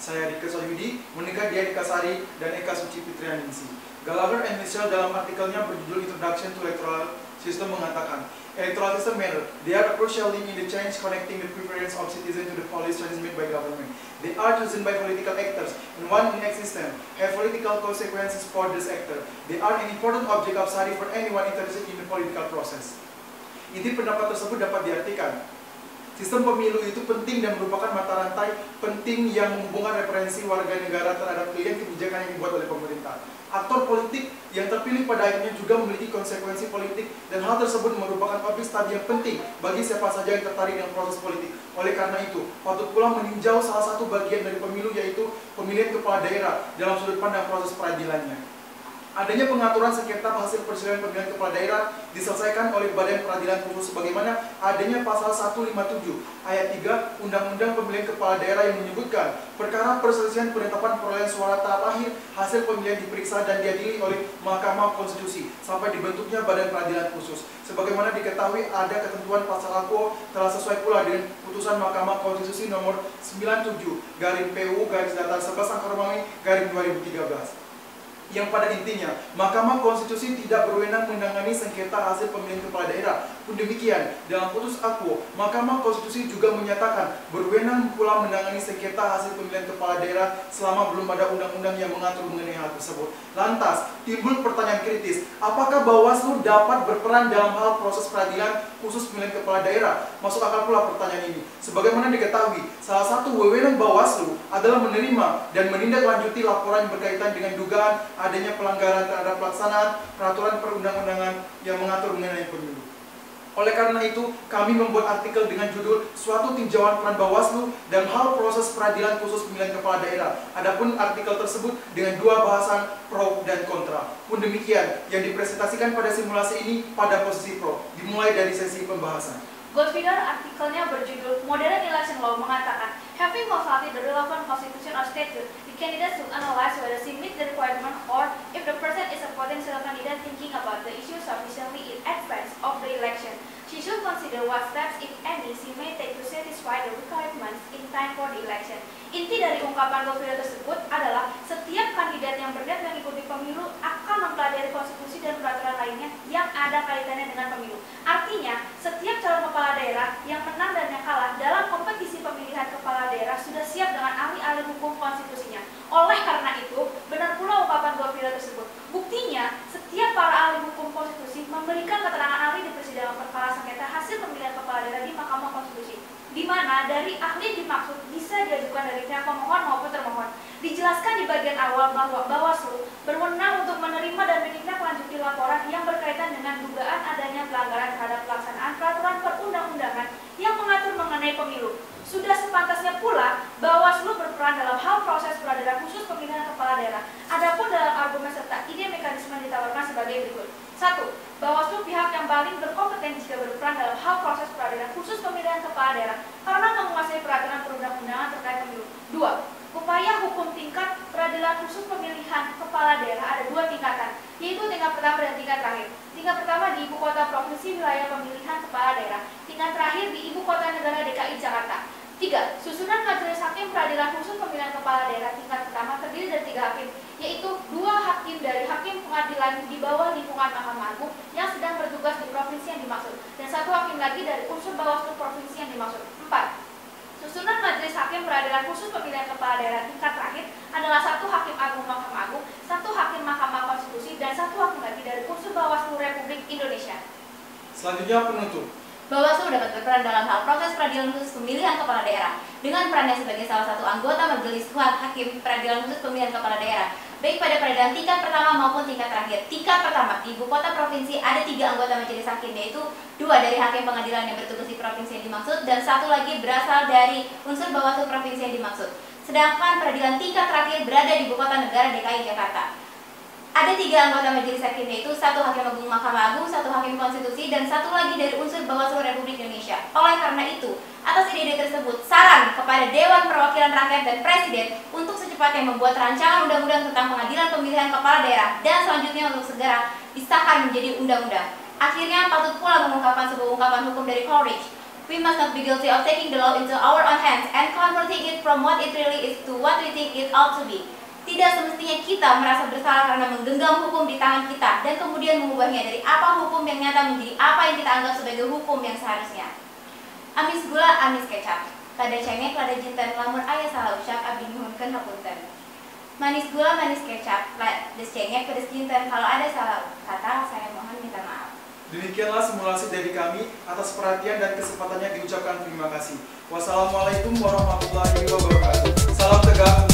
Saya Rika Soyudi, menikah Dia Dikasari, dan Eka Suci Fitrianingsi. Gallagher and Mitchell dalam artikelnya berjudul Introduction to Electoral System mengatakan, electoral system matter. They are a crucial link in the change connecting the preference of citizens to the policy choices made by government. They are chosen by political actors, and one in existence have political consequences for this actor. They are an important object of study for anyone interested in the political process. Inti pendapat tersebut dapat diartikan, sistem pemilu itu penting dan merupakan mata rantai penting yang menghubungkan referensi warga negara terhadap pilihan kebijakan yang dibuat oleh pemerintah. Aktor politik yang terpilih pada akhirnya juga memiliki konsekuensi politik, dan hal tersebut merupakan objek studi yang penting bagi siapa saja yang tertarik dengan proses politik. Oleh karena itu, patut pula meninjau salah satu bagian dari pemilu, yaitu pemilihan kepala daerah dalam sudut pandang proses peradilannya. Adanya pengaturan sengketa hasil perselisihan pemilihan kepala daerah diselesaikan oleh Badan Peradilan Khusus sebagaimana adanya pasal 157 ayat 3 Undang-Undang Pemilihan Kepala Daerah yang menyebutkan perkara perselisihan penetapan perolehan suara tahap akhir hasil pemilihan diperiksa dan diadili oleh Mahkamah Konstitusi sampai dibentuknya Badan Peradilan Khusus. Sebagaimana diketahui, ada ketentuan pasal AKO telah sesuai pula dengan putusan Mahkamah Konstitusi nomor 97/PU/11/2013. Yang pada intinya, Mahkamah Konstitusi tidak berwenang menangani sengketa hasil pemilihan kepala daerah. Pun demikian, dalam putus AKO, Mahkamah Konstitusi juga menyatakan berwenang pula menangani sengketa hasil pemilihan kepala daerah selama belum ada undang-undang yang mengatur mengenai hal tersebut. Lantas, timbul pertanyaan kritis, apakah Bawaslu dapat berperan dalam hal proses peradilan khusus pemilihan kepala daerah? Masuk akal pula pertanyaan ini. Sebagaimana diketahui, salah satu wewenang Bawaslu adalah menerima dan menindaklanjuti laporan berkaitan dengan dugaan adanya pelanggaran terhadap pelaksanaan peraturan perundang-undangan yang mengatur mengenai pemilu. Oleh karena itu, kami membuat artikel dengan judul Suatu Tinjauan Peran Bawaslu dan Hal Proses Peradilan Khusus Pemilihan Kepala Daerah. Adapun artikel tersebut dengan dua bahasan pro dan kontra. Pun demikian, yang dipresentasikan pada simulasi ini pada posisi pro, dimulai dari sesi pembahasan. Goldfinger artikelnya berjudul Modern Election Law mengatakan, having consulted the relevant constitution or statute, the candidate should analyze whether she meets the requirement or if the person is a potential candidate thinking about the issue sufficiently in advance of the election. She should consider what steps, if any, she may take to satisfy the requirements in time for the election. Inti dari ungkapan Goldfinger tersebut adalah setiap kandidat yang berniat mengikuti pemilu akan mempelajari konstitusi dan peraturan lainnya yang ada kaitannya dengan pemilu. Artinya, setiap calon kepala daerah yang menang dan yang kalah dalam kompetisi pemilihan kepala daerah sudah siap dengan ahli-ahli hukum konstitusinya. Oleh karena itu, benar pula ungkapan Goldfinger tersebut. Buktinya, setiap para ahli hukum konstitusi memberikan keterangan ahli di persidangan perkara sengketa hasil pemilihan kepala daerah di Mahkamah Konstitusi, di mana dari ahli dimaksud bisa diajukan dari pihak pemohon maupun termohon. Dijelaskan di bagian awal bahwa Bawaslu berwenang untuk menerima dan menindaklanjuti laporan yang berkaitan dengan dugaan adanya pelanggaran terhadap pelaksanaan peraturan perundang-undangan yang mengatur mengenai pemilu. Sudah sepantasnya pula Bawaslu berperan dalam hal proses peradilan khusus pemilihan kepala daerah. Adapun dalam argumen serta ide mekanisme ditawarkan sebagai berikut. 1. Bawaslu pihak yang paling berkompeten jika berperan dalam hal proses peradilan khusus pemilihan kepala daerah karena menguasai peraturan perundang-undangan terkait pemilu. 2. Upaya hukum tingkat peradilan khusus pemilihan kepala daerah ada dua tingkatan, yaitu tingkat pertama dan tingkat terakhir. Tingkat pertama di ibu kota provinsi wilayah pemilihan kepala daerah. Tingkat terakhir di ibu kota negara DKI Jakarta. 3. Susunan majelis hakim peradilan khusus pemilihan kepala daerah tingkat pertama terdiri dari 3 hakim, yaitu 2 hakim dari hakim pengadilan di bawah lingkungan Mahkamah Agung yang sedang bertugas di provinsi yang dimaksud, dan 1 hakim lagi dari unsur Bawaslu provinsi yang dimaksud. 4. Susunan majelis hakim peradilan khusus pemilihan kepala daerah tingkat terakhir adalah 1 hakim agung Mahkamah Agung, 1 hakim Mahkamah Konstitusi, dan 1 hakim lagi dari unsur Bawaslu Republik Indonesia. Selanjutnya penutup. Bawaslu dapat berperan dalam hal proses peradilan khusus pemilihan kepala daerah dengan perannya sebagai salah satu anggota majelis hakim peradilan khusus pemilihan kepala daerah, baik pada peradilan tingkat pertama maupun tingkat terakhir. Tingkat pertama, di ibu kota provinsi ada 3 anggota majelis hakim, yaitu 2 dari hakim pengadilan yang bertugas di provinsi yang dimaksud dan 1 lagi berasal dari unsur Bawaslu provinsi yang dimaksud. Sedangkan peradilan tingkat terakhir berada di ibu kota negara DKI Jakarta. Ada 3 anggota majelis hakim, yaitu 1 hakim agung Mahkamah Agung, 1 hakim konstitusi, dan 1 lagi dari unsur Bawaslu Republik Indonesia. Oleh karena itu, atas ide tersebut, saran kepada Dewan Perwakilan Rakyat dan Presiden untuk secepatnya membuat rancangan undang-undang tentang pengadilan pemilihan kepala daerah dan selanjutnya untuk segera disahkan menjadi undang-undang. Akhirnya patut pula mengungkapkan sebuah ungkapan hukum dari Coleridge. We must not be guilty of taking the law into our own hands and converting it from what it really is to what we think it ought to be. Tidak semestinya kita merasa bersalah karena menggenggam hukum di tangan kita dan kemudian mengubahnya dari apa hukum yang nyata menjadi apa yang kita anggap sebagai hukum yang seharusnya. Amis gula, amis kecap. Pada cengek, pada jinten, lamun ayah salah ucap, abdi nyuhunkeun hapunten. Manis gula, manis kecap. Pedes cengek, pedes jinten. Kalau ada salah kata, saya mohon minta maaf. Demikianlah simulasi dari kami. Atas perhatian dan kesempatannya diucapkan terima kasih. Wassalamualaikum warahmatullahi wabarakatuh. Salam tegak.